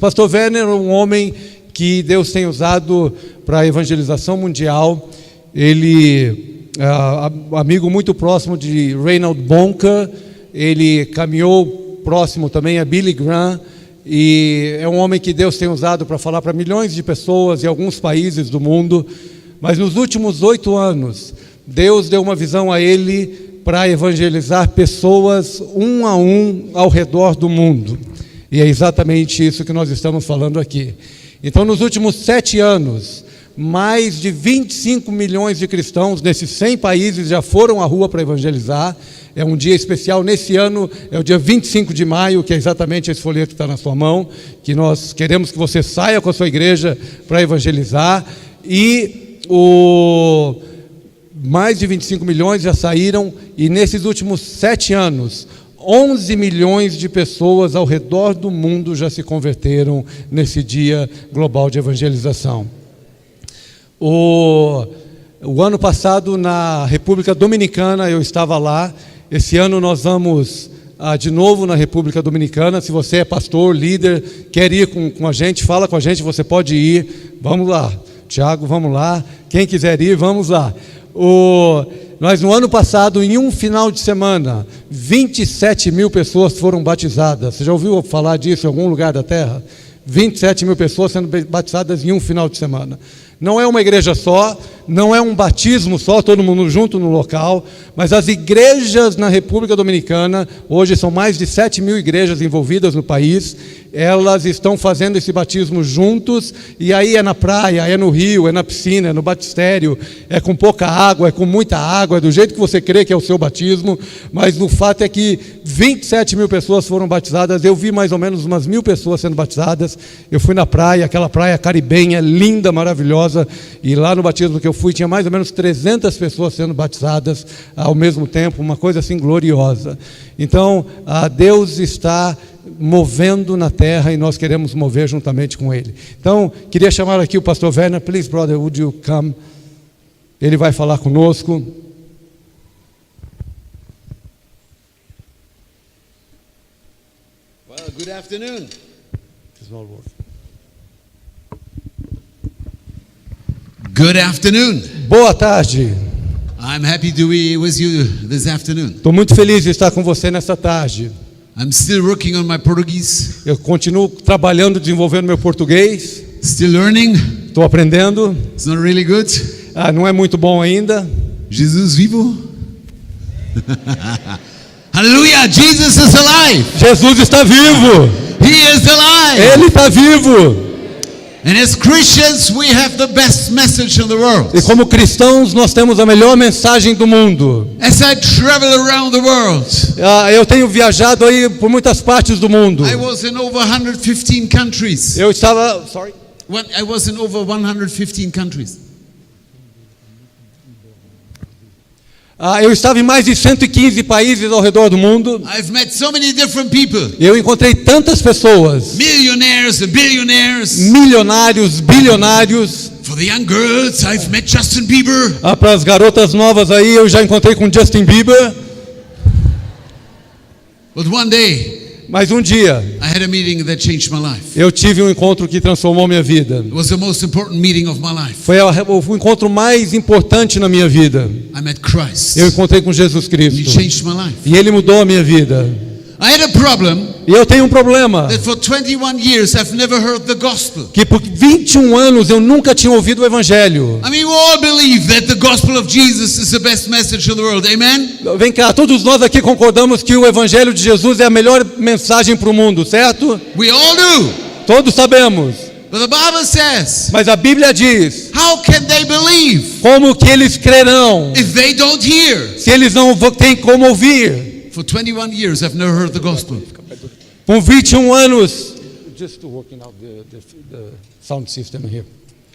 Pastor Werner é um homem que Deus tem usado para a evangelização mundial. Ele é amigo muito próximo de Reinhard Bonnke. Ele caminhou próximo também a Billy Graham. E é um homem que Deus tem usado para falar para milhões de pessoas em alguns países do mundo. Mas nos últimos 8 anos, Deus deu uma visão a ele para evangelizar pessoas um a um ao redor do mundo. E é exatamente isso que nós estamos falando aqui. Então, nos últimos 7 anos, mais de 25 milhões de cristãos nesses 100 países já foram à rua para evangelizar. É um dia especial. Nesse ano, é o dia 25 de maio, que é exatamente esse folheto que está na sua mão, que nós queremos que você saia com a sua igreja para evangelizar. E mais de 25 milhões já saíram, e nesses últimos 7 anos, 11 milhões de pessoas ao redor do mundo já se converteram nesse dia global de evangelização. O ano passado, na República Dominicana, eu estava lá. Esse ano nós vamos de novo na República Dominicana. Se você é pastor, líder, quer ir com a gente, fala com a gente, você pode ir. Vamos lá. Tiago, vamos lá. Quem quiser ir, vamos lá. Nós, no ano passado, em um final de semana, 27 mil pessoas foram batizadas. Você já ouviu falar disso em algum lugar da terra? 27 mil pessoas sendo batizadas em um final de semana. Não é uma igreja só, não é um batismo só, todo mundo junto no local, mas as igrejas na República Dominicana, hoje são mais de 7 mil igrejas envolvidas no país, elas estão fazendo esse batismo juntos, e aí é na praia, é no rio, é na piscina, é no batistério, é com pouca água, é com muita água, é do jeito que você crê que é o seu batismo, mas o fato é que 27 mil pessoas foram batizadas. Eu vi mais ou menos umas 1.000 pessoas sendo batizadas. Eu fui na praia, aquela praia caribenha, linda, maravilhosa, e lá no batismo que eu fui, tinha mais ou menos 300 pessoas sendo batizadas ao mesmo tempo, uma coisa assim gloriosa. Então, Deus está movendo na terra e nós queremos mover juntamente com Ele. Então, queria chamar aqui o pastor Werner. Please, brother, would you come? Ele vai falar conosco. Well, good afternoon. Good afternoon. Boa tarde. I'm happy to be with you this afternoon. Estou muito feliz de estar com você nessa tarde. I'm still working on my Portuguese. Eu continuo trabalhando, desenvolvendo meu português. Still learning. Estou aprendendo. It's not really good. Não é muito bom ainda. Jesus vivo. Hallelujah! Jesus is alive. Jesus está vivo. He is alive. Ele está vivo. And as Christians, we have the best message in the world. E como cristãos, nós temos a melhor mensagem do mundo. As I travel around the world, eu tenho viajado aí por muitas partes do mundo. I was in over 115 countries. Eu estava, sorry. I was in over 115 countries. Eu estava em mais de 115 países ao redor do mundo. I've met so many different people. Eu encontrei tantas pessoas. Millionaires and billionaires. Milionários, bilionários. For the young girls, I've met Justin Bieber. Para as garotas novas aí, eu já encontrei com Justin Bieber. But one day, mas um dia, I had a meeting that changed my life. Eu tive um encontro que transformou minha vida. It was the most important meeting of my life. Foi o encontro mais importante na minha vida. I met Christ. Eu encontrei com Jesus Cristo. He changed my life. E Ele mudou a minha vida. I had a problem. E eu tenho um problema. That for 21 years I've never heard the gospel. Que por 21 anos eu nunca tinha ouvido o evangelho. I mean, we all believe that the gospel of Jesus is the best message in the world. Amen? Vem cá, todos nós aqui concordamos que o evangelho de Jesus é a melhor mensagem para o mundo, certo? We all do. Todos sabemos. But the Bible says, mas a Bíblia diz: how can they believe? Como que eles crerão? If they don't hear? Se eles não têm como ouvir? For 21 years I've never heard the gospel. Com 21 anos, just working out the sound system here.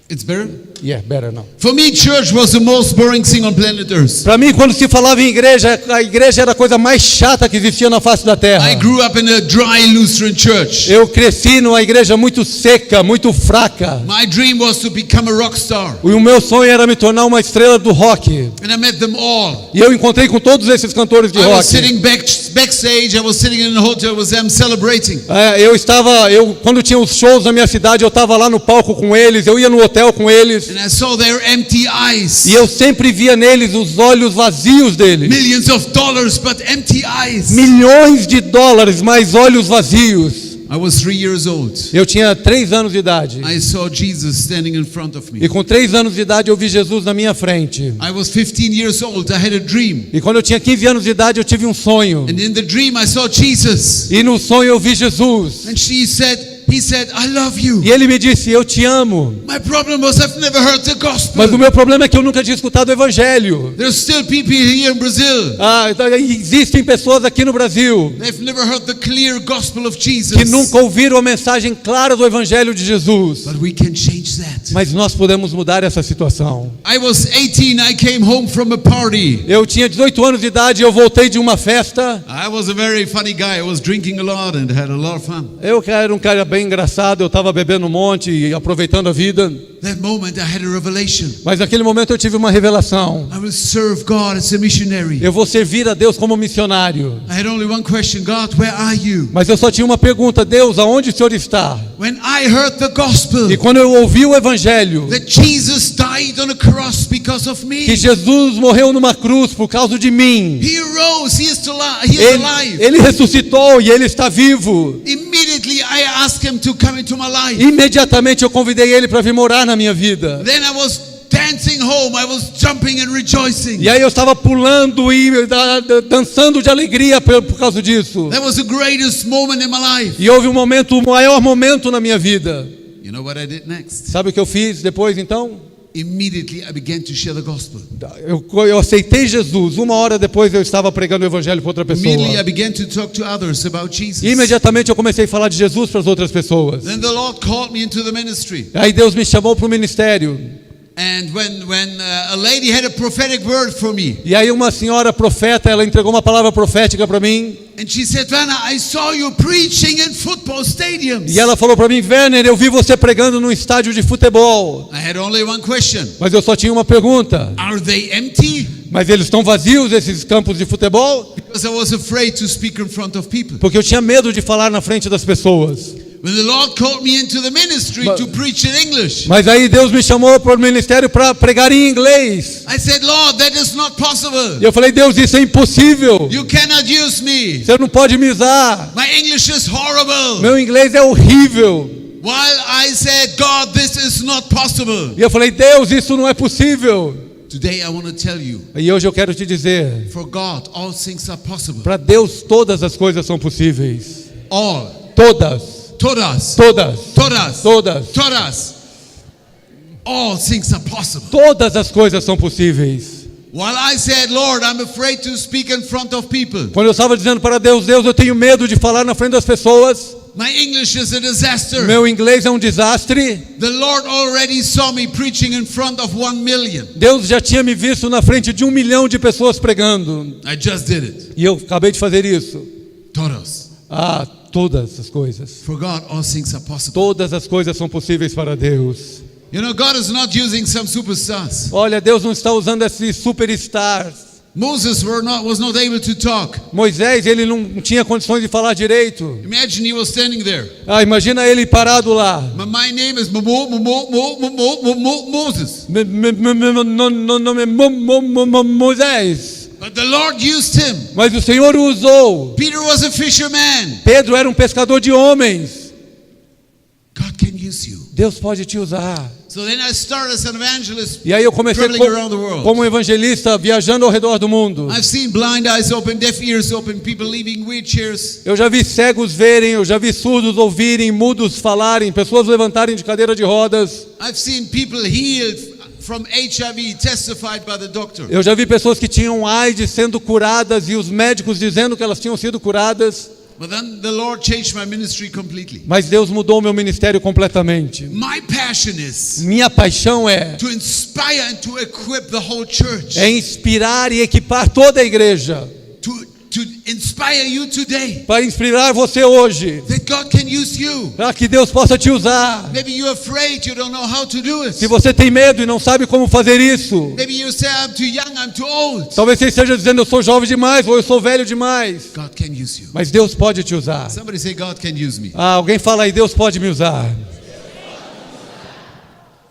It's better? Yeah, better now. For me, church was the most boring thing on planet Earth. Para mim, quando se falava em igreja, a igreja era a coisa mais chata que existia na face da terra. I grew up in a dry Lutheran church. Eu cresci numa igreja muito seca, muito fraca. My dream was to become a rock star. E o meu sonho era me tornar uma estrela do rock. And I met them all. E eu encontrei com todos esses cantores de I was rock. sitting backstage, I was sitting in a hotel with them celebrating. Quando tinha os shows na minha cidade, eu estava lá no palco com eles, eu ia no hotel com eles. And I saw their empty eyes. E eu sempre via neles os olhos vazios deles. Millions of dollars, but empty eyes. Milhões de dólares, mas olhos vazios. I was 3 years old. Eu tinha 3 anos de idade. I saw Jesus standing in front of me. E com 3 anos de idade eu vi Jesus na minha frente. I was 15 years old. I had a dream. E quando eu tinha 15 anos de idade eu tive um sonho. And in the dream I saw Jesus. E no sonho eu vi Jesus. And he said, I love you. E ele me disse, eu te amo. My problem was I've never heard the gospel. Mas o meu problema é que eu nunca tinha escutado o evangelho. There's still people here in Brazil. Existem pessoas aqui no Brasil They've never heard the clear gospel of Jesus. que nunca ouviram a mensagem clara do evangelho de Jesus. But we can change that. Mas nós podemos mudar essa situação. I was 18, I came home from a party. Eu tinha 18 anos de idade e eu voltei de uma festa. I was a very funny guy. I was drinking a lot and had a lot of fun. Eu era um cara bem engraçado, eu estava bebendo um monte e aproveitando a vida. That moment I had a revelation. Mas naquele momento eu tive uma revelação. I will serve God as a missionary. Eu vou servir a Deus como missionário. I had only one question, God, where are you? Mas eu só tinha uma pergunta, Deus, aonde o Senhor está? When I heard the gospel, E quando eu ouvi o evangelho, that Jesus died on a cross because of me. que Jesus morreu numa cruz por causa de mim. He rose, he is alive. Ele ressuscitou e ele está vivo. Immediately I asked him to come into my life. Imediatamente eu convidei ele para vir morar na minha vida. Then I was dancing home, I was jumping and rejoicing. E aí eu estava pulando e dançando de alegria por causa disso. That was the greatest moment in my life. E houve um momento, o maior momento na minha vida. You know what I did next? Sabe o que eu fiz depois então? Immediately I began to share the gospel. Eu aceitei Jesus. 1 hora depois eu estava pregando o evangelho para outra pessoa. Immediately I began to talk to others about Jesus. Imediatamente eu comecei a falar de Jesus para as outras pessoas. Then the Lord called me into the ministry. Aí Deus me chamou para o ministério. And when a lady had a prophetic word for me. E aí uma senhora profeta, ela entregou uma palavra profética para mim. And she said, Werner, I saw you preaching in football stadiums. E ela falou para mim, Werner, eu vi você pregando num estádio de futebol. I had only one question. Mas eu só tinha uma pergunta. Are they empty? Mas eles estão vazios, esses campos de futebol? Because I was afraid to speak in front of people. Porque eu tinha medo de falar na frente das pessoas. When the Lord called me into the ministry to preach in English. Mas aí Deus me chamou para o ministério para pregar em inglês. I said, Lord, that is not possible. E eu falei, Deus, isso é impossível. You cannot use me. Você não pode me usar. My English is horrible. Meu inglês é horrível. While I said, God, this is not possible. E eu falei, Deus, isso não é possível. Today I want to tell you. E hoje eu quero te dizer, For God, all things are possible. para Deus todas as coisas são possíveis. All. Todas. Todas. Todas. Todas. Todas. Todas. All things are possible. Todas as coisas são possíveis. While I said, Lord, I'm afraid to speak in front of people. Quando eu estava dizendo para Deus, Deus, eu tenho medo de falar na frente das pessoas. My English is a disaster. Meu inglês é um desastre. The Lord already saw me preaching in front of 1 million. Deus já tinha me visto na frente de 1 milhão de pessoas pregando. I just did it. E eu acabei de fazer isso. Todos. Todas as coisas. For God, all things are possible. Todas as coisas são possíveis para Deus. You know, God is not using some superstars. Olha, Deus não está usando esses superstars. Moses was not able to talk. Moisés, ele não tinha condições de falar direito. Imagine he was standing there. Imagina ele parado lá. My name is Moses. Meu nome é Moisés. But the Lord used him. Mas o Senhor o usou. Peter was a fisherman. Pedro era um pescador de homens. God can use you. Deus pode te usar. So then I started as an evangelist. E aí eu comecei como evangelista viajando ao redor do mundo. I've seen blind eyes open, deaf ears open, people leaving wheelchairs. Eu já vi cegos verem, eu já vi surdos ouvirem, mudos falarem, pessoas levantarem de cadeira de rodas. I've seen people healed from HIV, testified by the doctor. Eu já vi pessoas que tinham AIDS sendo curadas e os médicos dizendo que elas tinham sido curadas. But then the Lord changed my ministry completely. Mas Deus mudou o meu ministério completamente. My passion passion is Minha paixão é to inspire and to equip the whole church. inspirar e equipar toda a igreja. To inspire you today. Para inspirar você hoje. That God can use you. Para que Deus possa te usar. Maybe you're afraid, you don't know how to do it. Se você tem medo e não sabe como fazer isso. Maybe you say, I'm too young, I'm too old. Talvez você esteja dizendo, eu sou jovem demais ou eu sou velho demais. God can use you. Mas Deus pode te usar. Somebody say, God can use me. Alguém fala aí, Deus pode me usar.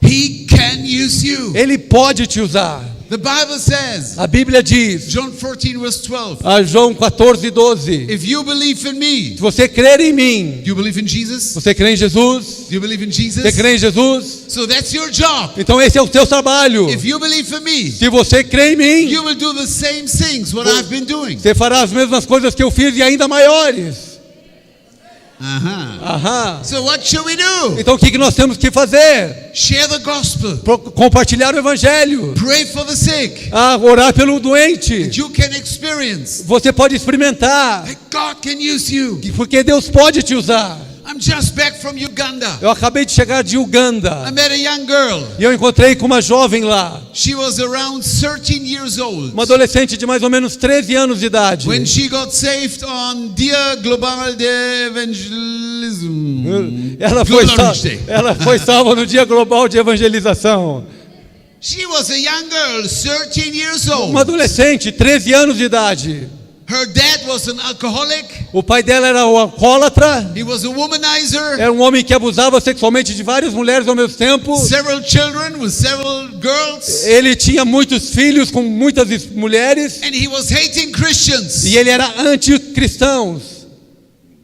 He can use you. Ele pode te usar. The Bible says, A Bíblia diz, John 14 verse 12. João 14:12. If you believe in me, Se você crer em mim, do you believe in Jesus? você crê em Jesus? Do you believe in Você Jesus? crê em Jesus? So that's your job. Então esse é o seu trabalho. If you believe in me, Se você crê em mim, you will do the same things what I've been doing. você fará as mesmas coisas que eu fiz e ainda maiores. Uh-huh. So what should we do? Então o que nós temos que fazer? Share the gospel. Compartilhar o evangelho. Pray for the sick. Orar pelo doente. You can experience. Você pode experimentar. That God can use you. Porque Deus pode te usar. I'm just back from Uganda. Eu acabei de chegar de Uganda. I met a young girl. E eu encontrei com uma jovem lá. She was around 13 years old. Uma adolescente de mais ou menos 13 anos de idade. When she got saved on Dia Global de Evangelism. Ela foi salva no Dia Global de Evangelização. She was a young girl, 13 years old. Uma adolescente, 13 anos de idade. Her dad was an alcoholic. O pai dela era um alcoólatra. He was a womanizer. Era um homem que abusava sexualmente de várias mulheres ao mesmo tempo. Several children with several girls. Ele tinha muitos filhos com muitas mulheres. And he was hating Christians. E ele era anticristãos.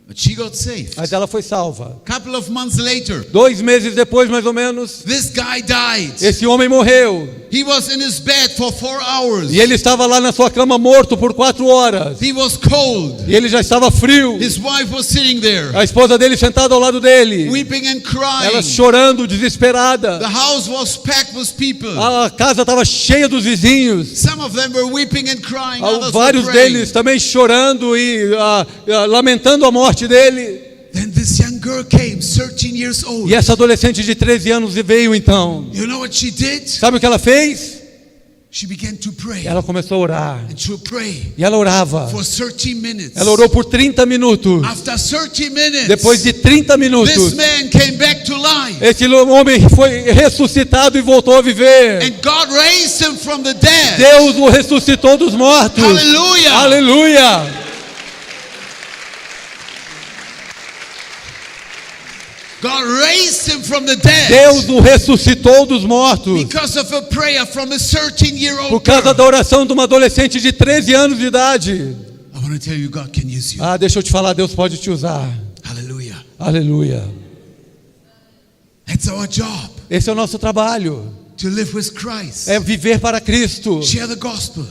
But she got saved. Mas ela foi salva. Couple of months later, 2 meses depois, mais ou menos, this guy died. esse homem morreu. He was in his bed for 4 hours. E ele estava lá na sua cama morto por 4 horas. He was cold. E ele já estava frio. His wife was sitting there, A esposa dele sentada ao lado dele. weeping and crying. Ela chorando, desesperada. The house was packed with people. A casa estava cheia dos vizinhos. Some of them were weeping and crying. Others were Vários praying. deles também chorando e lamentando a morte dele. Then this young girl came, 13 years old. E essa adolescente de 13 anos veio então. You know what she did? Sabe o que ela fez? She began to pray. Ela começou a orar. And to pray E ela orava. for 30 minutes. Ela orou por 30 minutos. After 30 minutes, Depois de 30 this minutos, man came back to life. esse homem foi ressuscitado e voltou a viver. And God raised him from the dead. Deus o ressuscitou dos mortos. Hallelujah. Aleluia. God raised him from the dead. Deus o ressuscitou dos mortos. Because of a prayer from a 13-year-old Por causa girl. da oração de uma adolescente de 13 anos de idade. I want to tell you, God can use you. Deixa eu te falar, Deus pode te usar. Hallelujah. Aleluia. That's our job. Esse é o nosso trabalho. To live with Christ. É viver para Cristo. Share the gospel.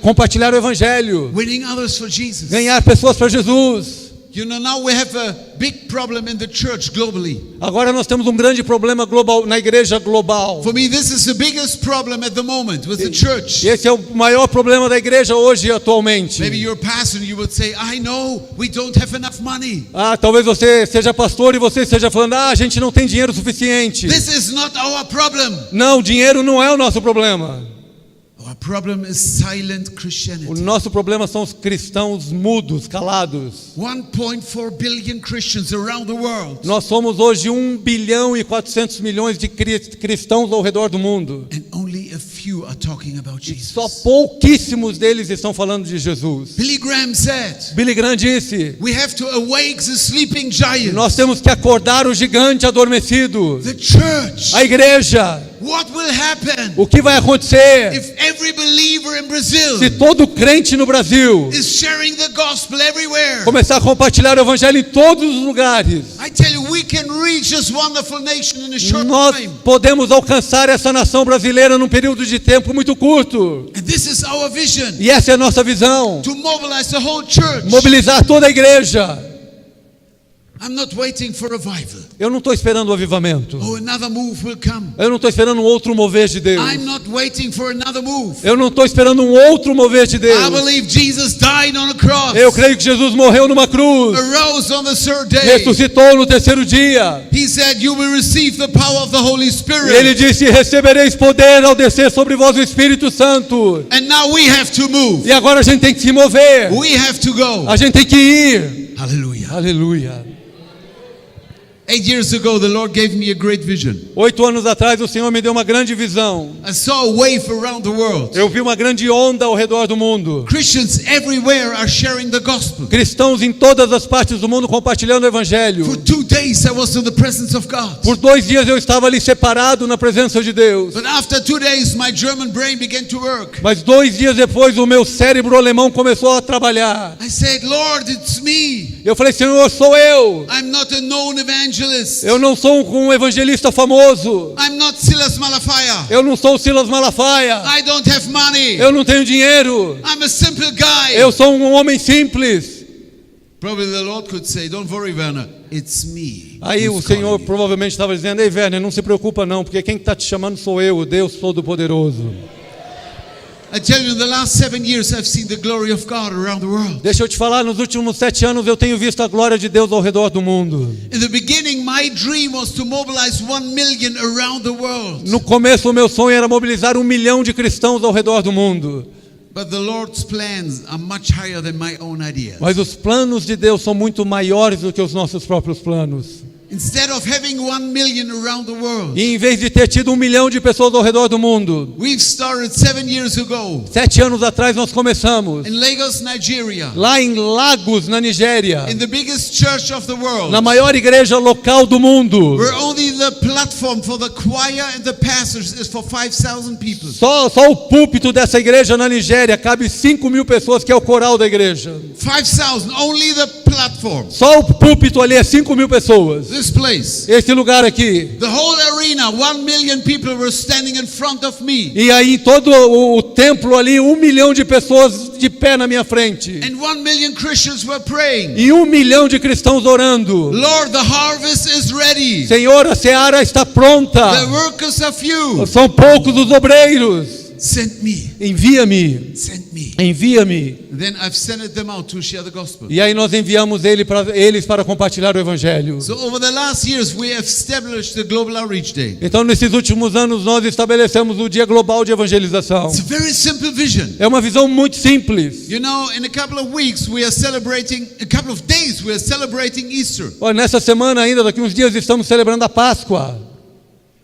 Compartilhar o evangelho. Winning others for Jesus. Ganhar pessoas para Jesus. You know, now we have a big problem in the church globally. Agora nós temos um grande problema global na igreja global. For me, this is the biggest problem at the moment with the church. Esse é o maior problema da igreja hoje atualmente. Maybe you're a pastor and you would say, I know we don't have enough money. Talvez você seja pastor e você esteja falando, a gente não tem dinheiro suficiente. This is not our problem. Não, dinheiro não é o nosso problema. Our problem is silent O Christianity. nosso problema são os cristãos mudos, calados. 1.4 billion Christians around the world. Nós somos hoje 1 bilhão e 400 milhões de cristãos ao redor do mundo. And only a few are talking about Só Jesus. pouquíssimos deles estão falando de Jesus. Billy Graham said, Billy Graham disse, we have to awake the sleeping giant. nós temos que acordar o gigante adormecido. The church. A igreja. What will happen O que vai acontecer if every believer in Brazil se todo crente no Brasil is sharing the gospel everywhere? começar a compartilhar o evangelho em todos os lugares? I tell you, we can reach this wonderful nation in a short Nós time. podemos alcançar essa nação brasileira num período de tempo muito curto. And this is our vision, E essa é a nossa visão. to mobilize the whole church. Mobilizar toda a igreja. I'm not waiting for revival. Eu não estou esperando o avivamento. Oh, another move will come. Eu não estou esperando um outro mover de Deus. I'm not waiting for another move. Eu não estou esperando um outro mover de Deus. I believe Jesus died on a cross. Eu creio que Jesus morreu numa cruz, Arose on the third day. ressuscitou no terceiro dia. He said, "You will receive the power of the Holy E Spirit." ele disse: recebereis poder ao descer sobre vós o Espírito Santo. And now we have to move. E agora a gente tem que se mover. We have to go. A gente tem que ir. Hallelujah. Aleluia. 8 years ago, the Lord gave me a great vision. 8 anos atrás o Senhor me deu uma grande visão. I saw a wave around the world. Eu vi uma grande onda ao redor do mundo. Christians everywhere are sharing the gospel. Cristãos em todas as partes do mundo compartilhando o Evangelho. For 2 days I was in the presence of God. Por 2 dias eu estava ali separado na presença de Deus. But after 2 days, my German brain began to work. Mas 2 dias depois o meu cérebro alemão começou a trabalhar. I said, "Lord, it's me. Eu falei: Senhor, sou eu. I'm not a known evangelist. Eu não sou um evangelista famoso. I'm not Silas Malafaia. Eu não sou o Silas Malafaia. I don't have money. Eu não tenho dinheiro. I'm a simple guy." Eu sou um homem simples. Probably the Lord could say, "Don't worry, Werner, it's me." Aí o who's Senhor calling you." provavelmente estava dizendo: ei, Werner, não se preocupa não, porque quem está te chamando sou eu, o Deus Todo-Poderoso. I tell you, in the last 7 years, I've seen the glory of God around the world. Deixa eu te falar, nos últimos 7 anos eu tenho visto a glória de Deus ao redor do mundo. In the beginning, my dream was to mobilize 1 million around the world. No começo o meu sonho era mobilizar 1 milhão de cristãos ao redor do mundo. But the Lord's plans are much higher than my own ideas. Mas os planos de Deus são muito maiores do que os nossos próprios planos. Instead of having 1 million around the world, E em vez de ter tido 1 milhão de pessoas ao redor do mundo, we've started 7 years ago 7 anos atrás nós começamos in Lagos, Nigeria, lá em Lagos, na Nigéria, in the biggest church of the world. na maior igreja local do mundo. Where only the platform for the choir and the pastors is for 5,000 people. Só o púlpito dessa igreja na Nigéria cabe 5.000 pessoas, que é o coral da igreja. 5,000, only the platform. Só o púlpito ali é 5.000 pessoas. This place. Esse lugar aqui. The whole arena, 1 million people were standing in front of me. E aí em todo o templo ali, 1 milhão de pessoas de pé na minha frente. And 1 million Christians were praying. E 1 milhão de cristãos orando. Lord, the harvest is ready. Senhor, a seara está pronta. The workers are few. São poucos os obreiros. Send me. Envia-me. Send me. Envia-me. Then I've sent them out to share the gospel. E aí nós enviamos eles para compartilhar o evangelho. So over the last years we have established the Global Outreach Day. Então nesses últimos anos nós estabelecemos o Dia Global de Evangelização. It's a very simple vision. É uma visão muito simples. You know, in a couple of weeks we are celebrating, a couple of days we are celebrating Easter. Olha, nessa semana ainda, daqui uns dias, estamos celebrando a Páscoa.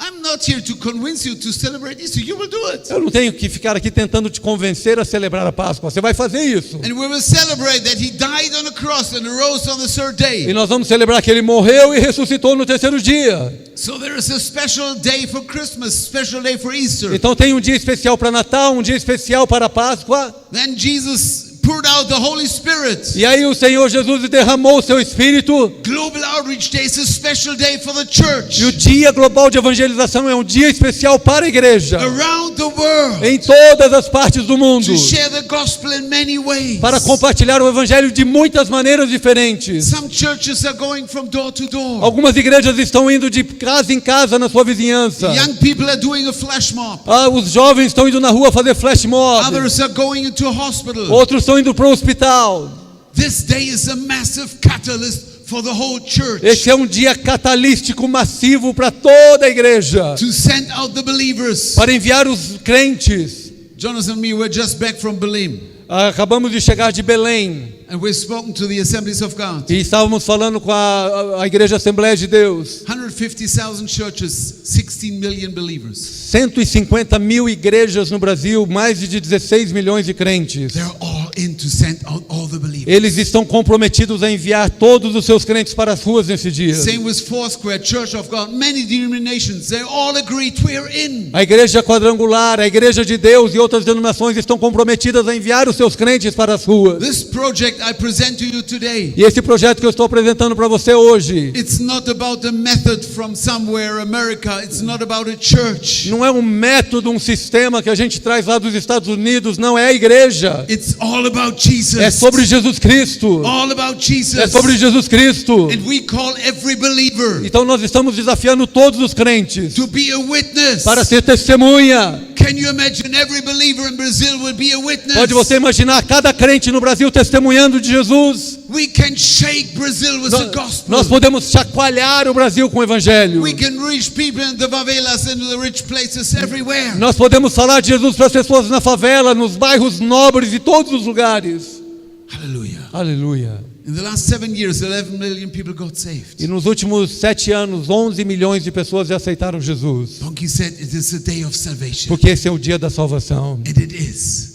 I'm not here to convince you to celebrate Easter. You will do it. Eu não tenho que ficar aqui tentando te convencer a celebrar a Páscoa. Você vai fazer isso. And we will celebrate that he died on a cross and arose on the third day. E nós vamos celebrar que ele morreu e ressuscitou no terceiro dia. So there is a special day for Christmas, special day for Easter. Então tem um dia especial para Natal, um dia especial para a Páscoa. Then Jesus poured out the Holy Spirit. E aí o Senhor Jesus derramou o seu Espírito. Global Outreach Day is a special day for the church. E o Dia Global de Evangelização é um dia especial para a igreja. Around the world. Em todas as partes do mundo. To share the gospel in many ways. Para compartilhar o evangelho de muitas maneiras diferentes. Some churches are going from door to door. Algumas igrejas estão indo de casa em casa na sua vizinhança. Young people are doing a flash mob. Os jovens estão indo na rua fazer flash mob. Others are going into a hospital. Outros estão indo para o hospital. This day is a massive catalyst for the whole church. Esse é um dia catalístico massivo para toda a igreja. To send out the believers. Para enviar os crentes. Jonathan and me were just back from Belém. Acabamos de chegar de Belém. And we've spoken to the Assemblies of God. E estávamos falando com a Igreja Assembleia de Deus. 150,000 churches, 16 million believers. 150 mil igrejas no Brasil, mais de 16 milhões de crentes. They're all in to send out all the believers. Eles estão comprometidos a enviar todos os seus crentes para as ruas nesse dia. Same with Foursquare, Church of God, many denominations, they all agreed we're in. A Igreja Quadrangular, a Igreja de Deus e outras denominações estão comprometidas a enviar os seus crentes para as ruas. This project I present to you today. E esse projeto que eu estou apresentando para você hoje, It's not about a method from somewhere, America. It's not about a church. não é um método, um sistema que a gente traz lá dos Estados Unidos, não é a igreja. It's all about Jesus. É sobre Jesus Jesus Cristo. All about Jesus. É sobre Jesus Cristo. And we call every believer Então nós estamos desafiando todos os crentes to be a witness. para ser testemunha. Can you imagine every believer in Brazil would be a witness? Pode você imaginar cada crente no Brasil testemunhando de Jesus? We can shake Brazil with the gospel. Nós podemos chacoalhar o Brasil com o evangelho. We can reach people in the favelas and the rich places everywhere. Nós podemos falar de Jesus para as pessoas na favela, nos bairros nobres de todos os lugares. Hallelujah. Aleluia. In the last 7 years, 11 million people got saved. E nos últimos 7 anos, 11 milhões de pessoas já aceitaram Jesus. Donkey said it is a day of salvation. Porque esse é o dia da salvação. And it is.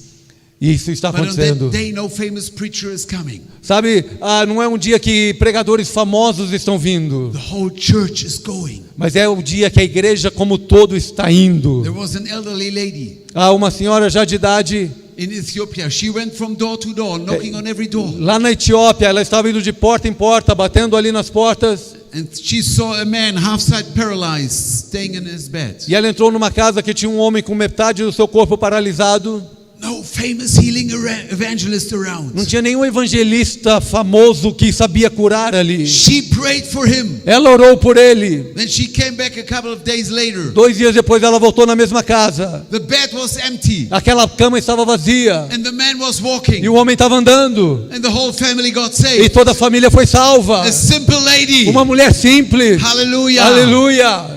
E isso está But on acontecendo. that day, no famous preacher is coming. Sabe, não é um dia que pregadores famosos estão vindo. The whole church is going. Mas é o dia que a igreja como todo está indo. There was an elderly lady Uma senhora já de idade, in Ethiopia. She went from door to door, knocking on every door. lá na Etiópia, ela estava indo de porta em porta, batendo ali nas portas. And she saw a man half-side paralyzed, staying in his bed. E ela entrou numa casa que tinha um homem com metade do seu corpo paralisado. No famous healing evangelist around. Não tinha nenhum evangelista famoso que sabia curar ali. She prayed for him. Ela orou por ele. Then she came back a couple of days later. 2 dias depois ela voltou na mesma casa. The bed was empty. Aquela cama estava vazia. And the man was walking. E o homem estava andando. And the whole family got E saved. toda a família foi salva. A simple lady. Uma mulher simples. Hallelujah. Aleluia.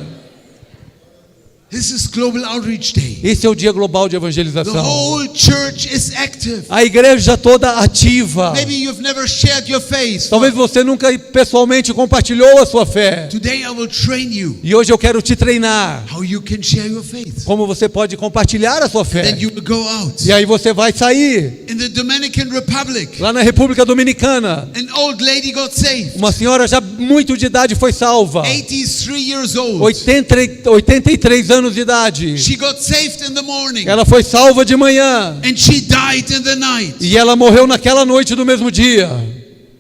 This is Global Outreach Day. Esse é o dia global de The evangelização. whole church is active. A igreja toda ativa. Maybe you've never shared your faith. Talvez você nunca pessoalmente compartilhou a sua fé. Today I will train you E hoje eu quero te treinar. how you can share your faith. Como você pode compartilhar a sua fé. Then you will go out. E aí você vai sair. In the Dominican Republic, Lá na República Dominicana, an old lady got saved. uma senhora já muito de idade foi salva. 83 years old. 83 anos de idade. She got saved in the morning. Ela foi salva de manhã. And she died in the night. E ela morreu naquela noite do mesmo dia.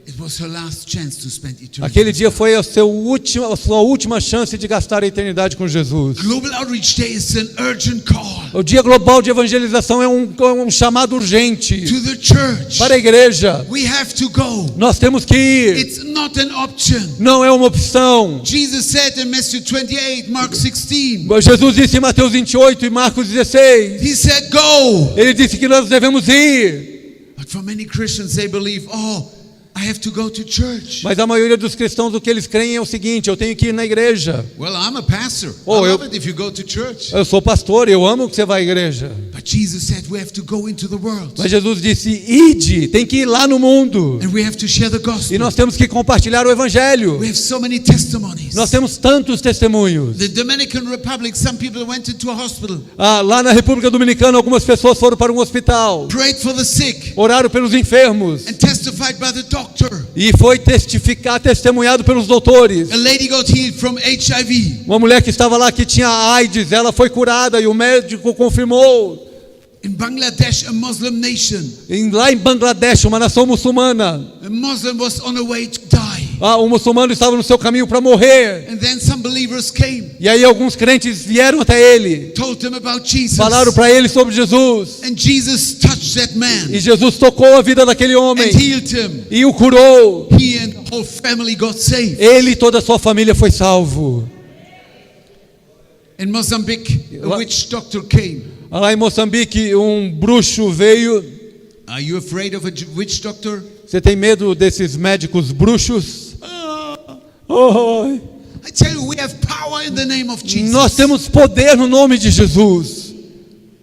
It was her last chance to spend eternity. Aquele dia foi a sua última chance de gastar a eternidade com Jesus. Global Outreach Day is an urgent call O dia global de evangelização é um chamado urgente to the church. para a igreja. We have to go. Nós temos que ir. It's not an option. Não é uma opção. Jesus said in Matthew 28, Mark 16, Jesus disse em Mateus 28 e Marcos 16. he said, go. Ele disse que nós devemos ir. But for many Christians, they believe, I have to go to church. Mas a maioria dos cristãos, o que eles creem é o seguinte: eu tenho que ir na igreja. Well, I'm a pastor. Oh, I eu- love it if you go to church. Eu sou pastor, eu amo que você vá à igreja. But Jesus said we have to go into the world. Mas Jesus disse: ide, tem que ir lá no mundo. And we have to share the E gospel. nós temos que compartilhar o evangelho. We have so many testimonies. Nós temos tantos testemunhos. The Dominican Republic, some people went into a hospital, Lá na República Dominicana, algumas pessoas foram para um hospital, prayed for the sick, oraram pelos enfermos and testified by the doctor. e foi testemunhado pelos doutores. A lady got healed from HIV. Uma mulher que estava lá que tinha AIDS, ela foi curada e o médico confirmou. In Bangladesh, a Muslim nation, Lá em Bangladesh, uma nação muçulmana, a Muslim was on the way to die. um muçulmano estava no seu caminho para morrer. And then some believers came, E aí alguns crentes vieram até ele, told him about Jesus. falaram para ele sobre Jesus. And Jesus touched that man E Jesus tocou a vida daquele and homem healed him. e o curou. He and the whole family got saved. Ele e toda a sua família foi salvo. In Mozambique, a witch doctor came. Lá em Moçambique, um bruxo veio. Are you afraid of a witch doctor? Você tem medo desses médicos bruxos? Oh, I tell you, we have power in the name of Jesus. nós temos poder no nome de Jesus.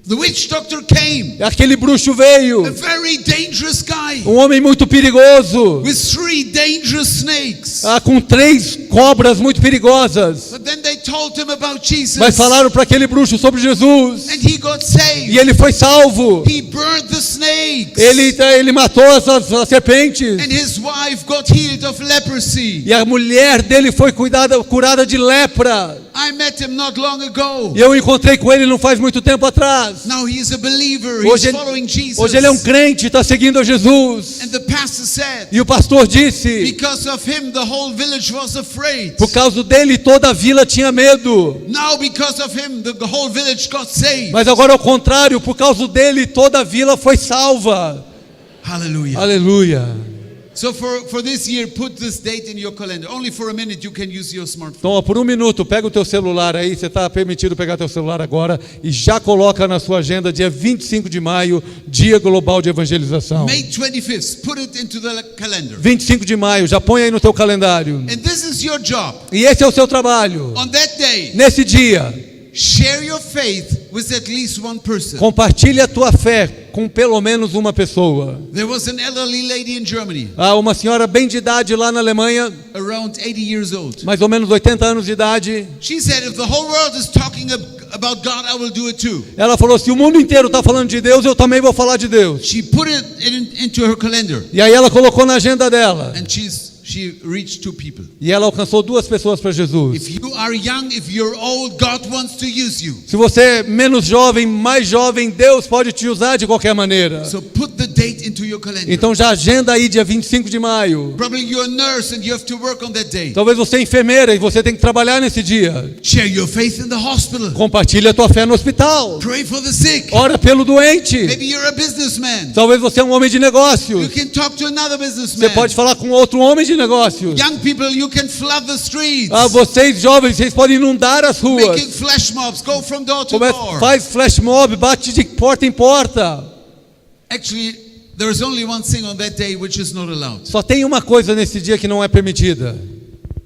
The witch doctor came. Aquele bruxo veio, A very dangerous guy um homem muito perigoso, with 3 dangerous snakes. com 3 cobras muito perigosas. But then they told him about Jesus. Mas falaram para aquele bruxo sobre Jesus. And he got saved. E ele foi salvo. He burned the snakes. Ele matou as serpentes. And his wife got healed of leprosy. E a mulher dele foi curada de lepra. I met him not long ago. E eu encontrei com ele não faz muito tempo atrás. Now he is a believer. Hoje He's following Jesus. Hoje ele é um crente, está seguindo a Jesus. And the pastor said, E o pastor disse: because of him, the whole village was afraid. por causa dele toda a vila tinha medo. Now, because of him, the whole village got saved. Mas agora ao contrário, por causa dele toda a vila foi salva. Hallelujah. Aleluia. So for this year, put this date in your calendar. Only for a minute you can use your smartphone. Então, ó, por um minuto, pega o teu celular aí, você está permitido pegar teu celular agora e já coloca na sua agenda dia 25 de maio, Dia Global de Evangelização. May 25th, put it into the calendar. 25 de maio, já põe aí no teu calendário. And this is your job. E esse é o seu trabalho. On that day, Nesse dia, share your faith with at least one person. compartilhe a tua fé com pelo menos uma pessoa. There was an elderly lady in Germany, Uma senhora bem de idade lá na Alemanha, around 80 years old. mais ou menos 80 anos de idade. She said, if the whole world is talking about God, I will do it too. Ela falou, se o mundo inteiro está falando de Deus, eu também vou falar de Deus. She put it into her calendar, E aí ela colocou na agenda dela. and she reached 2 people. E ela alcançou 2 pessoas para Jesus. If you are young, if you're old, God wants to use you. Se você é menos jovem, mais jovem, Deus pode te usar de qualquer maneira. So put the date into your calendar. Então já agenda aí dia 25 de maio. Probably you're a nurse and you have to work on that day. Talvez você é enfermeira e você tem que trabalhar nesse dia. Share your faith in the hospital. Compartilhe a tua fé no hospital. Pray for the sick. Ora pelo doente. Maybe you're a businessman. Talvez você é um homem de You negócios. can talk to another Você businessman. pode falar com outro homem de negócios. Young people, you can flood the streets. Vocês jovens, vocês podem inundar as ruas. Making flash mobs, go from door to door. Faz flash mob, bate de porta em porta. Actually, there is only one thing on that day which is not allowed. Só tem uma coisa nesse dia que não é permitida: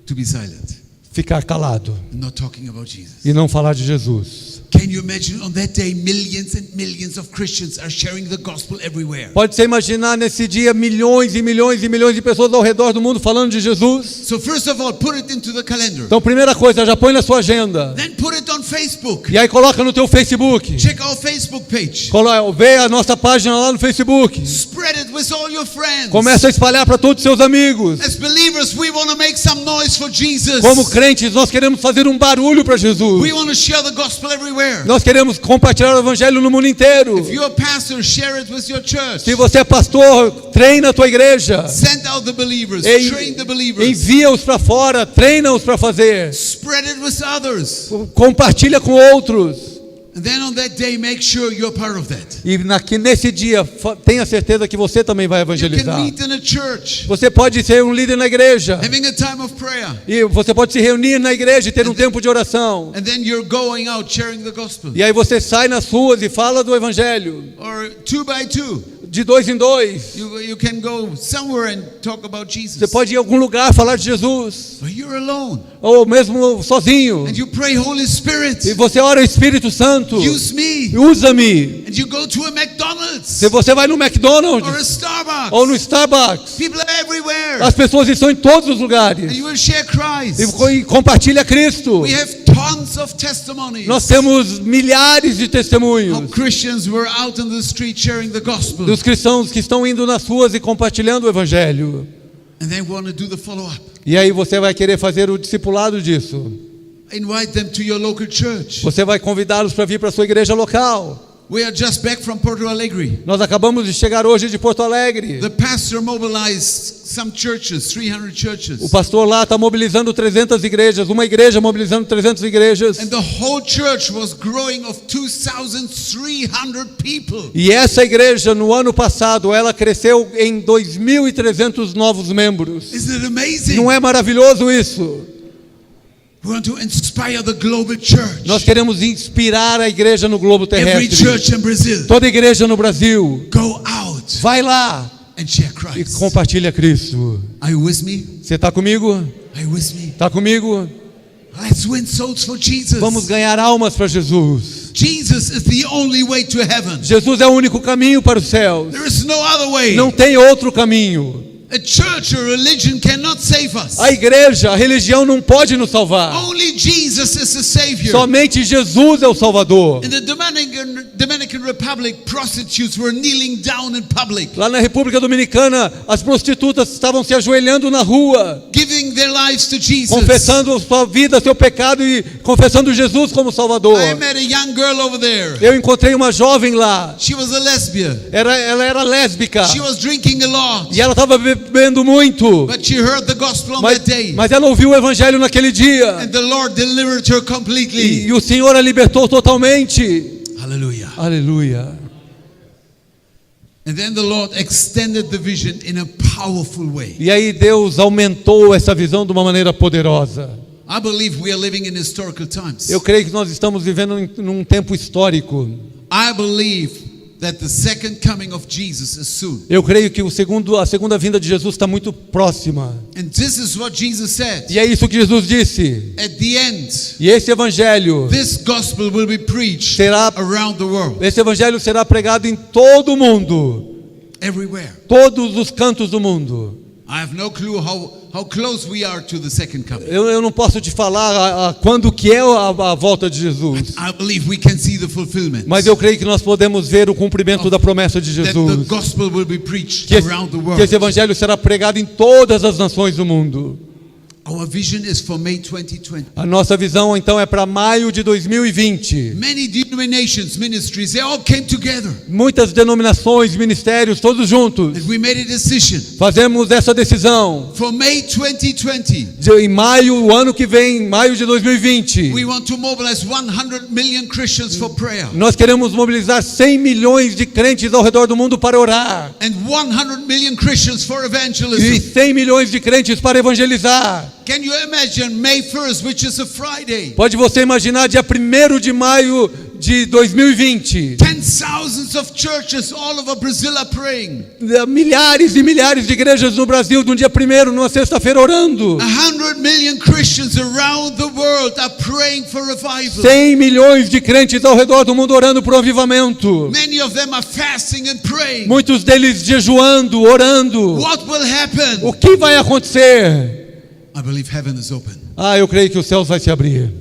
To be silent. ficar calado Not talking about Jesus. e não falar de Jesus. Can you imagine on that day millions and millions of Christians are sharing the gospel everywhere? Pode você imaginar nesse dia milhões e milhões e milhões de pessoas ao redor do mundo falando de Jesus? So first of all, put it into the calendar. Então, primeira coisa, já põe na sua agenda. Then put it on Facebook. E aí coloca no teu Facebook. Check our Facebook page. Vê a nossa página lá no Facebook. Spread it with all your friends. Começa a espalhar para todos os seus amigos. As believers, we want to make some noise for Jesus. Como crentes, nós queremos fazer um barulho para Jesus. We want to share the gospel everywhere. Nós queremos compartilhar o evangelho no mundo inteiro. If you're a pastor, share it with your church. Se você é pastor, treina a tua igreja. Send out the believers, train the believers. Envia-os para fora, treina-os para fazer. Spread it with others. Compartilha com outros. And then on that day, make sure you're part of that. E nesse dia, tenha certeza que você também vai You can evangelizar. meet in a church, Você pode ser um líder na igreja. having a time of prayer. E você pode se reunir na igreja e ter um tempo de oração. And then you're going out sharing the gospel. E aí você sai nas ruas e fala do evangelho. Or 2 by 2. De 2 em 2. You can go somewhere and talk about Jesus. Você pode ir a algum lugar falar de Jesus. But you're alone. Ou mesmo sozinho. And you pray, Holy Spirit, E você ora, Espírito Santo, use me. usa-me. And you go to a McDonald's Se você vai no or a McDonald's Starbucks. ou no Starbucks, People are everywhere. as pessoas estão em todos os And lugares. you will share Christ. E compartilha Cristo. We have tons of testimonies. Nós temos milhares de How testemunhos Christians were out on the street sharing the gospel. dos cristãos que estão indo nas ruas e compartilhando o evangelho. And they want to do the follow-up. E aí você vai querer fazer o discipulado disso. Invite them to your local church. Você vai convidá-los para vir para a sua igreja local. We are just back from Porto Alegre. Nós acabamos de chegar hoje de Porto Alegre. The pastor mobilized some churches, 300 churches. O pastor lá está mobilizando 300 igrejas, uma igreja mobilizando 300 igrejas. And the whole church was growing of 2,300 people. E essa igreja, no ano passado, ela cresceu em 2.300 novos membros. Isn't it amazing? Não é maravilhoso isso? We want to inspire the global church. Nós queremos inspirar a igreja no globo Every terrestre. church in Brazil. Toda igreja no Brasil, Go out vai lá and share e Christ. compartilha Cristo. Are you with me? Você está comigo? Are you with me? Está comigo? Let's win souls for Jesus. Vamos ganhar almas para Jesus. Jesus is the only way to heaven. Jesus é o único caminho para os céus. There is no other way. Não tem outro caminho. A church or religion cannot save us. A igreja, a religião não pode nos salvar. Only Jesus is the Savior. Somente Jesus é o Salvador. In the Dominican Republic, prostitutes were kneeling down in public, Lá na República Dominicana, as prostitutas estavam se ajoelhando na rua, giving their lives to Jesus. confessando a sua vida, seu pecado e confessando Jesus como Salvador. I met a young girl over there. Eu encontrei uma jovem lá. She was a lesbian. Ela era lésbica She was drinking a lot. e ela estava bebendo muito. But she heard the gospel on that day. Mas ela ouviu o evangelho naquele dia And the Lord delivered her completely. e o Senhor a libertou totalmente. Hallelujah. Aleluia. And then the Lord extended the vision in a powerful way. E aí Deus aumentou essa visão de uma maneira poderosa. I believe we are living in historical times. Eu creio que nós estamos vivendo num tempo histórico. I believe that the second coming of Jesus is soon. Eu creio que a segunda vinda de Jesus está muito próxima. And this is what Jesus said. E é isso que Jesus disse. At the end, E esse evangelho this gospel will be preached será around the world, Esse evangelho será pregado em todo o mundo, everywhere. todos os cantos do mundo. I have no clue how close we are to the second coming. Eu não posso te falar quando que é a volta de Jesus, I believe we can see the fulfillment. mas eu creio que nós podemos ver o cumprimento da promessa de That the Jesus, gospel will be preached que around the que world. esse evangelho será pregado em todas as nações do mundo. Our vision is for May 2020. A nossa visão então é para maio de 2020. Many denominations, ministries, they all came together. Muitas denominações, ministérios, todos juntos, And we made a decision. fazemos essa decisão. For May 2020, Em maio, o ano que vem, maio de 2020, we want to mobilize 100 million Christians for prayer. nós queremos mobilizar 100 milhões de crentes ao redor do mundo para orar. And 100 million Christians for E evangelism. 100 milhões de crentes para evangelizar. Can you imagine May 1st, which is a Friday? Pode você imaginar dia 1º de maio de 2020. 10,000s of churches all over Brazil are praying. Milhares e milhares de igrejas no Brasil, de um dia 1º, numa sexta-feira, orando. 100 million Christians around the world are praying for revival. 100 milhões de crentes ao redor do mundo orando por um avivamento. Many of them are fasting and praying. Muitos deles jejuando, orando. What will happen? O que vai acontecer? I believe heaven is open. Eu creio que os céus vai se abrir.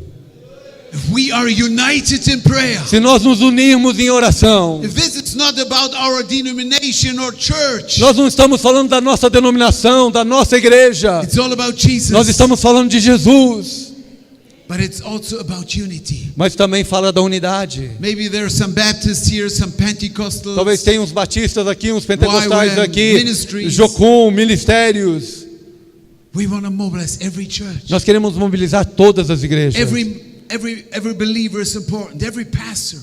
If we are united in prayer, Se nós nos unirmos em oração, if this is not about our denomination or church, nós não estamos falando da nossa denominação, da nossa igreja. it's all about Jesus. Nós estamos falando de Jesus. But it's also about unity. Mas também fala da unidade. Maybe there are some Baptists here, some Pentecostals. Talvez tenha uns batistas aqui, uns pentecostais YWAM aqui, ministries. Jocum, ministérios. We want to mobilize every church. Nós queremos mobilizar todas as igrejas. Every believer is important. Every pastor.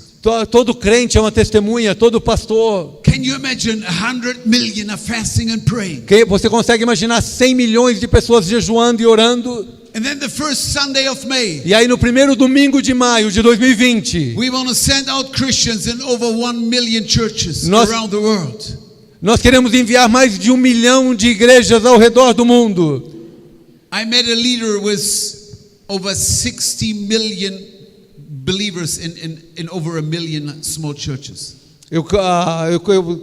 Todo crente é uma testemunha, todo pastor. Can you imagine 100 million are fasting and praying? Você consegue imaginar 100 milhões de pessoas jejuando e orando? And then the first Sunday of May, E aí no primeiro domingo de maio de 2020, we want to send out Christians in over 1 million churches Nós- around the world. nós queremos enviar mais de 1 milhão de igrejas ao redor do mundo. I met a leader with over 60 million believers in over 1 million small churches. Eu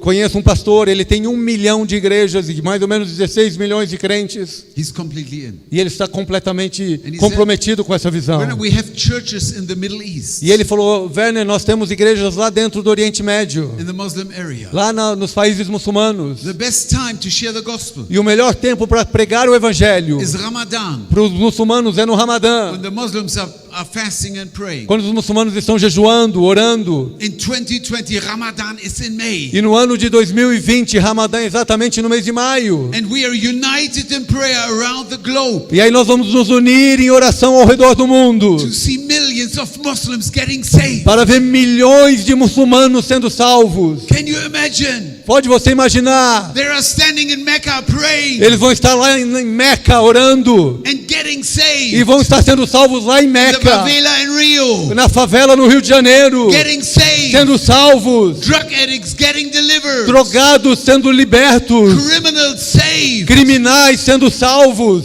conheço um pastor, ele tem 1 milhão de igrejas e mais ou menos 16 milhões de crentes. He's completely in. E ele está completamente And he comprometido com essa visão. We have churches in the Middle East, E ele falou, Werner, nós temos igrejas lá dentro do Oriente Médio, in the Muslim area. lá nos países muçulmanos. The best time to share the gospel E o melhor tempo para pregar o evangelho is Ramadan, para os muçulmanos é no Ramadã, when the Muslims are fasting and praying. quando os muçulmanos estão jejuando, orando. In 2020, Ramadan is in May. E no ano de 2020, Ramadã é exatamente no mês de maio. And we are united in prayer around the globe E aí nós vamos nos unir em oração ao redor do mundo to see millions of Muslims getting saved. para ver milhões de muçulmanos sendo salvos. Can you imagine? Pode você imaginar? They are standing in Mecca praying Eles vão estar lá em Meca orando and getting e saved. vão estar sendo salvos lá em The Meca, favela in Rio, na favela no Rio de Janeiro, getting saved. sendo salvos, Drug addicts getting delivered. drogados sendo libertos, Criminals saved. criminais sendo salvos.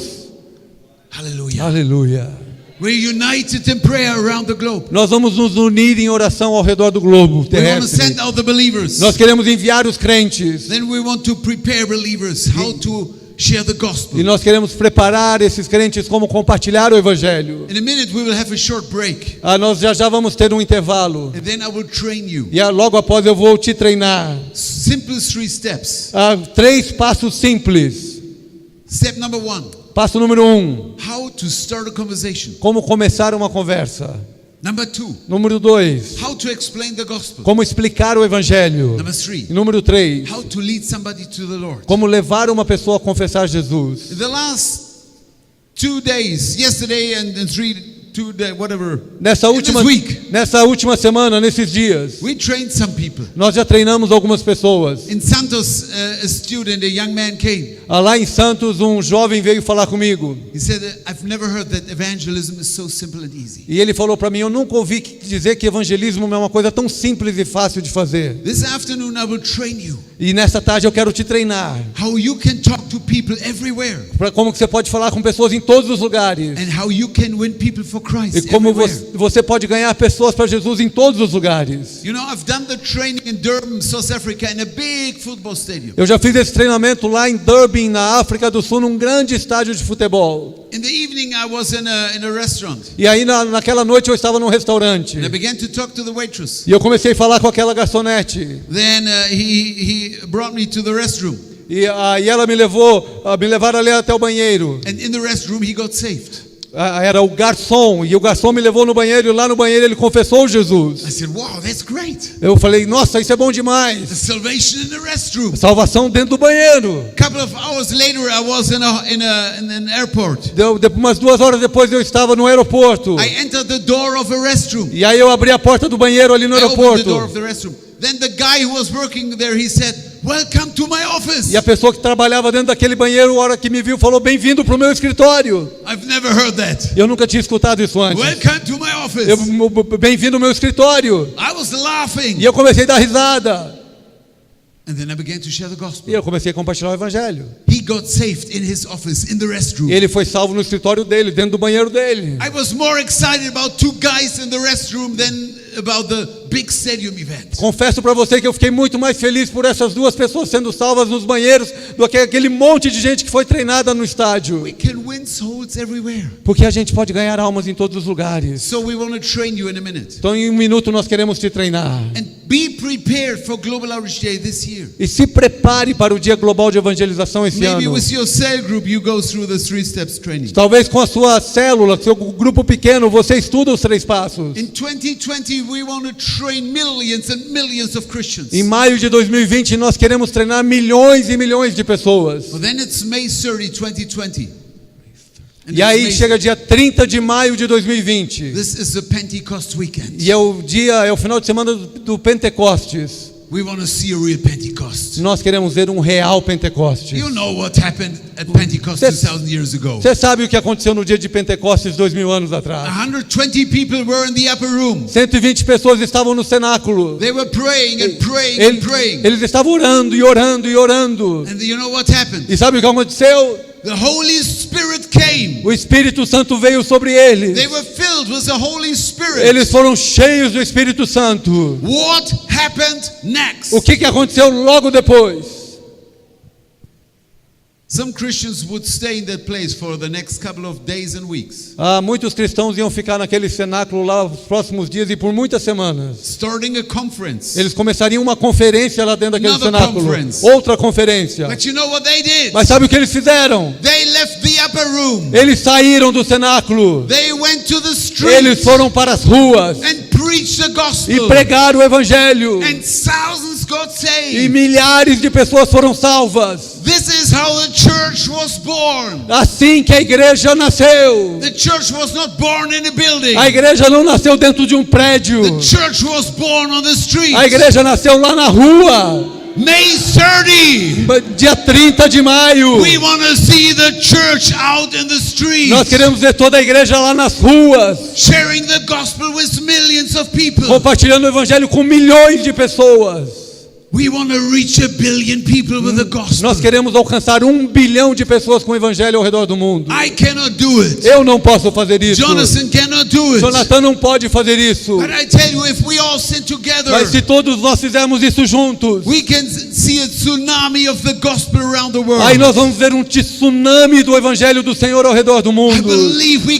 Hallelujah. Aleluia. We're united in prayer around the globe. Nós vamos nos unir em oração ao redor do globo We want to terrestre. send out the believers. Nós queremos enviar os crentes Then we want to prepare believers how to share the gospel. e nós queremos preparar esses crentes como compartilhar o evangelho. In a minute we will have a short break, Nós já vamos ter um intervalo and then I will train you. e logo após eu vou te treinar. Simple 3 steps. 3 passos simples. Step number 1, Passo número 1, how to start a conversation. como começar uma conversa. Number 2, Número 2, how to explain the gospel. como explicar o evangelho. Number 3, E número 3, how to lead somebody to the Lord. como levar uma pessoa a confessar Jesus. The last 2 days, yesterday and whatever. Nessa In this week, nessa última semana, nesses dias, we trained some people. nós já treinamos algumas pessoas. In Santos, a student, a young man came. Lá em Santos, um jovem veio falar comigo. He said, "I've never heard that evangelism is so simple and easy." E ele falou para mim, eu nunca ouvi dizer que evangelismo é uma coisa tão simples e fácil de fazer. This afternoon I will train you. E nessa tarde eu quero te treinar. How you can talk to people everywhere. Para como que você pode falar com pessoas em todos os lugares. And how you can win people for Christ. E como everywhere. você pode ganhar pessoas para Jesus em todos os lugares. You know, I've done the training in Durban, South Africa, in a big football stadium. Eu já fiz esse treinamento lá em Durban, na África do Sul, num grande estádio de futebol. In the evening I was in a restaurant. E aí naquela noite eu estava num restaurante. And I began to talk to the waitress. E eu comecei a falar com aquela garçonete. Then he brought me to the restroom. E aí ela me levaram ali até o banheiro. And in the restroom he got saved. Era o garçom, e o garçom me levou no banheiro, e lá no banheiro ele confessou Jesus. I said, "Wow, that's great." Eu falei, nossa, isso é bom demais. The salvation in the restroom. Salvação dentro do banheiro. A couple of hours later I was in an airport. Umas 2 horas depois eu estava no aeroporto. I entered the door of a restroom. E aí eu abri a porta do banheiro ali no I opened the door aeroporto. of the restroom. Then the guy who was working there, he said, "Welcome to my office." E a pessoa que trabalhava dentro daquele banheiro, a hora que me viu, falou, bem-vindo para o meu escritório. I've never heard that. Eu nunca tinha escutado isso antes. Welcome to my office. Bem-vindo ao meu escritório. I was laughing. E eu comecei a dar risada. And then I began to share the gospel. E eu comecei a compartilhar o evangelho. He got saved in his office, in the restroom. E ele foi salvo no escritório dele, dentro do banheiro dele. I was more excited about 2 guys in the restroom than about the big stadium event. Confesso para você que eu fiquei muito mais feliz por essas 2 pessoas sendo salvas nos banheiros do que aquele monte de gente que foi treinada no estádio. We can win souls everywhere. Porque a gente pode ganhar almas em todos os lugares. So we want to train you in a minute. Então em 1 minuto nós queremos te treinar. And be prepared for Global Outreach Day this year. E se prepare para o Dia Global de Evangelização esse Maybe ano. with your cell group you go through the 3 steps training. Talvez com a sua célula, seu grupo pequeno, você estuda os 3 passos. In 2020 we want to train millions and millions of Christians. Em maio de 2020 nós queremos treinar milhões e milhões de pessoas. But then it's May 30, 2020. E aí chega dia 30 de maio de 2020. This is the Pentecost weekend. E é o final de semana do Pentecostes. We want to see a real Pentecost. Nós queremos ver um real Pentecostes. You know what happened at Pentecost 2000 years ago. Você sabe o que aconteceu no dia de Pentecostes 2000 anos atrás? 120 people were in the upper room. 120 pessoas estavam no cenáculo. They were praying and praying and praying. Eles estavam orando e orando e orando. And you know what happened? E sabe o que aconteceu? The Holy Spirit came. O Espírito Santo veio sobre eles. They were filled with the Holy Spirit. Eles foram cheios do Espírito Santo. What happened next? O que aconteceu logo depois? Some Christians would stay in that place for the next couple of days and weeks. Muitos cristãos iam ficar naquele cenáculo lá os próximos dias e por muitas semanas. Starting a conference. Eles começariam uma conferência lá dentro daquele Another cenáculo. conference. Outra conferência. But you know what they did? Mas sabe o que eles fizeram? They left the upper room. Eles saíram do cenáculo. They went to the street. Eles foram para as ruas And preached the gospel. e pregaram o evangelho. And thousands got E saved. milhares de pessoas foram salvas. This is how the church was born. Assim que a igreja nasceu. The church was not born in a building. A igreja não nasceu dentro de um prédio. The church was born on the street. A igreja nasceu lá na rua. May 30. Dia 30 de maio. We want to see the church out in the street. Nós queremos ver toda a igreja lá nas ruas, Sharing the gospel with millions of people. compartilhando o evangelho com milhões de pessoas. We want to reach 1 billion people with the gospel. Nós queremos alcançar 1 bilhão de pessoas com o evangelho ao redor do mundo. I cannot do it. Eu não posso fazer isso. Jonathan cannot do it. Jonathan não pode fazer isso. But I tell you, if we all sit together, Mas se todos nós fizermos isso juntos, we can see a tsunami of the gospel around the world. aí nós vamos ver um tsunami do evangelho do Senhor ao redor do I mundo. believe we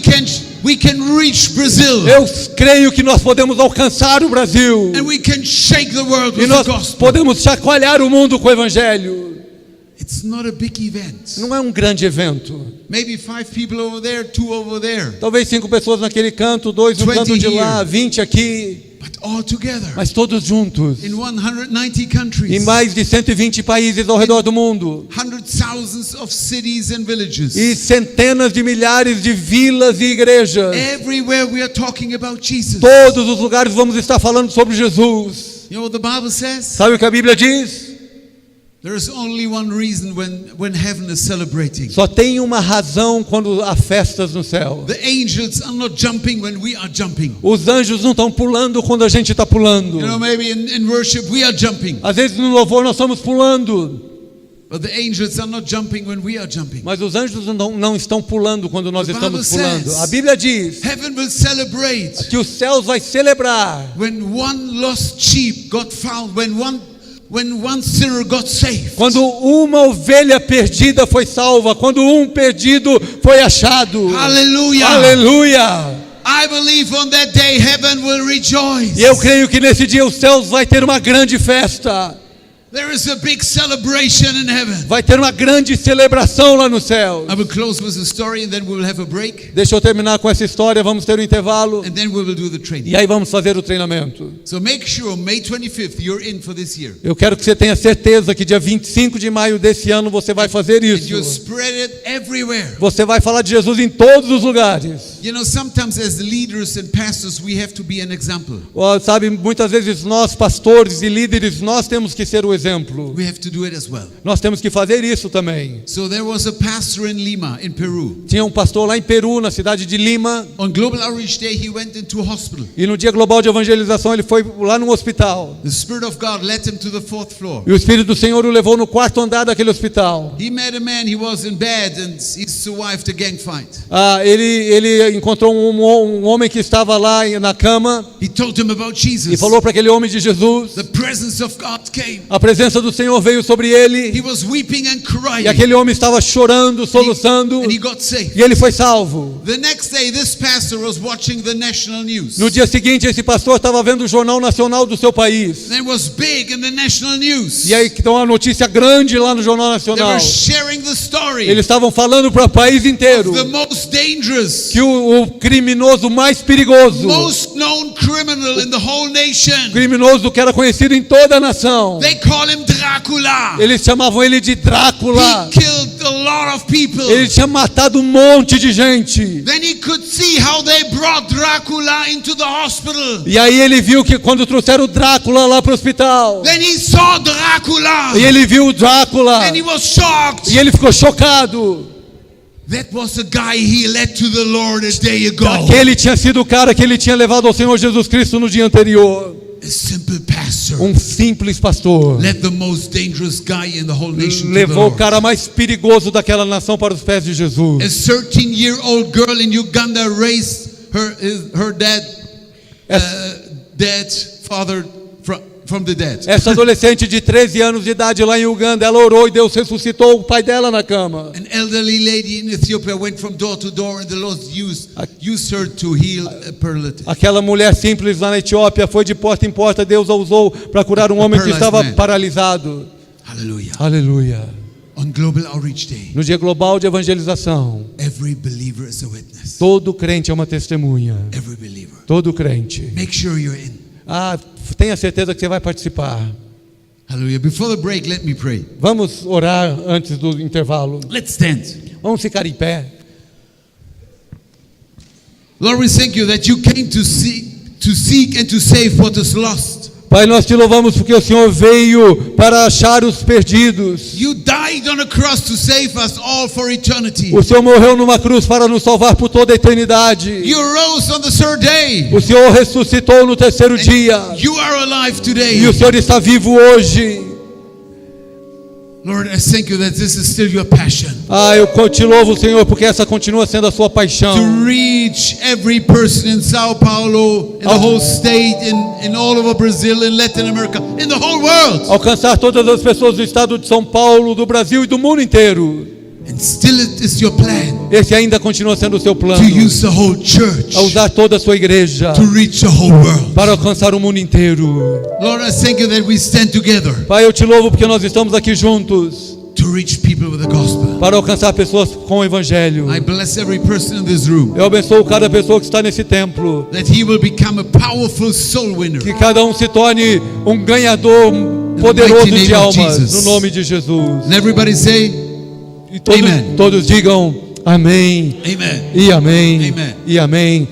can reach Brazil. Eu creio que nós podemos alcançar o Brasil. And we can shake the world E with nós the gospel. podemos chacoalhar o mundo com o evangelho. It's not a big event. Não é um grande evento. Maybe 5 people over there, 2 over there. Talvez 5 pessoas naquele canto, 2 no 20 canto de lá, here. 20 aqui, But all together. mas todos juntos. In 190 Em countries. mais de 120 países ao redor do mundo. Hundreds thousands of cities and villages. E centenas de milhares de vilas e igrejas. Everywhere we are talking about Jesus. Todos os lugares vamos estar falando sobre Jesus. You know what the Bible says? Sabe o que a Bíblia diz? There is only one reason when heaven is celebrating. Só tem uma razão quando há festas no céu. The angels are not jumping when we are jumping. Os anjos não estão pulando quando a gente está pulando. You know, maybe in worship we are jumping. Às vezes no louvor nós estamos pulando. But the angels are not jumping when we are jumping. Mas os anjos não estão pulando quando nós The estamos Bible pulando. says, A Bíblia diz Heaven will celebrate que os céus vai celebrar when one lost sheep got found, when one sinner got saved. quando uma ovelha perdida foi salva, quando um perdido foi achado. Hallelujah. Aleluia! I believe on that day heaven will rejoice. E eu creio que nesse dia os céus vai ter uma grande festa. There is a big celebration in heaven. Vai ter uma grande celebração lá no céu. I will close with a story and then we will have a break Deixa eu terminar com essa história, vamos ter um intervalo and then we will do the training. e aí vamos fazer o treinamento. So make sure May 25th you're in for this year. Eu quero que você tenha certeza que dia 25 de maio desse ano você vai fazer And you isso. spread it everywhere. Você vai falar de Jesus em todos os lugares. You know, sometimes as leaders and pastors we have to be an example. Sabe, muitas vezes nós, pastores e líderes, nós temos que ser o exemplo. We have to do it as well. Nós temos que fazer isso também. So there was a pastor in Lima, in Peru. Tinha um pastor lá em Peru, na cidade de Lima, On Global Outreach Day, he went into a hospital. e no dia global de evangelização ele foi lá no hospital. The Spirit of God led him to the 4th floor. E o Espírito do Senhor o levou no 4º andar daquele hospital. He met a man, he was in bed and he survived a gang fight. Ele encontrou um homem que estava lá na cama He told him about Jesus. e falou para aquele homem de Jesus. The presence of God came. A presença do Senhor veio sobre ele He was weeping and crying. e aquele homem estava chorando, soluçando, And he got saved. e ele foi salvo. The next day, this pastor was watching the national news. No dia seguinte, esse pastor estava vendo o jornal nacional do seu país. It was big in the national news. E aí, então, uma notícia grande lá no jornal They nacional. were sharing the story Eles estavam falando para o país inteiro of the most dangerous, que o criminoso mais perigoso, most known criminal in the whole nation. criminoso que era conhecido em toda a nação, They call him Dracula. eles chamavam ele de Drácula. He killed a lot of people. Ele tinha matado um monte de gente. Then he could see how they brought Dracula into the hospital. E aí ele viu que quando trouxeram o Drácula lá para o hospital, Then he saw Dracula. e ele viu o Drácula, And he was shocked. e ele ficou chocado. That was the guy he led to the Lord a day ago. Aquele tinha sido o cara que ele tinha levado ao Senhor Jesus Cristo no dia anterior. A simple pastor Um simples pastor led the most dangerous guy in the whole nation to the levou o Lord. cara mais perigoso daquela nação para os pés de A Jesus. 13-year-old girl in Uganda raised her dead father from the dead. Essa adolescente de 13 anos de idade lá em Uganda, ela orou e Deus ressuscitou o pai dela na cama. An elderly lady in Ethiopia went from door to door and the Lord used her to heal a paralytic. Aquela mulher simples lá na Etiópia foi de porta em porta, Deus a usou para curar um homem que estava paralisado. Hallelujah. Aleluia. On Global Outreach Day, No dia global de evangelização, every believer is a witness. todo crente é uma testemunha. Every believer. Todo crente. Make sure you're in. Tenha certeza que você vai participar. Hallelujah. Before the break, let me pray. Vamos orar antes do intervalo. Let's stand. Vamos ficar em pé. Lord, we thank you that you came to seek and to save what is lost. Pai, nós te louvamos porque o Senhor veio para achar os perdidos. You died on a cross to save us all for eternity. O Senhor morreu numa cruz para nos salvar por toda a eternidade. You rose on the 3rd day. O Senhor ressuscitou no terceiro dia. You are alive E today. o Senhor está vivo hoje. Lord, I thank you that this is still your passion. Eu te louvo, Senhor, porque essa continua sendo a sua paixão. To reach every person in Sao Paulo, in the whole state, in all over Brazil, in Latin America, in the whole world. Alcançar todas as pessoas do estado de São Paulo, do Brasil e do mundo inteiro. And still it is your plan Esse ainda continua sendo o seu plano. to use the whole church A usar toda a sua igreja to reach the whole world. para alcançar o mundo inteiro. Lord, I thank you that we stand together Pai, eu te louvo porque nós estamos aqui juntos to to reach people with the gospel. para alcançar pessoas com o evangelho. I bless every person in this room, Eu abençoo cada pessoa que está nesse templo, that he will become a powerful soul winner. que cada um se torne um ganhador poderoso mighty name de of almas, Jesus. no nome de Jesus. And everybody say, E todos, Amen. todos digam amém, Amen. e amém, Amen. e amém.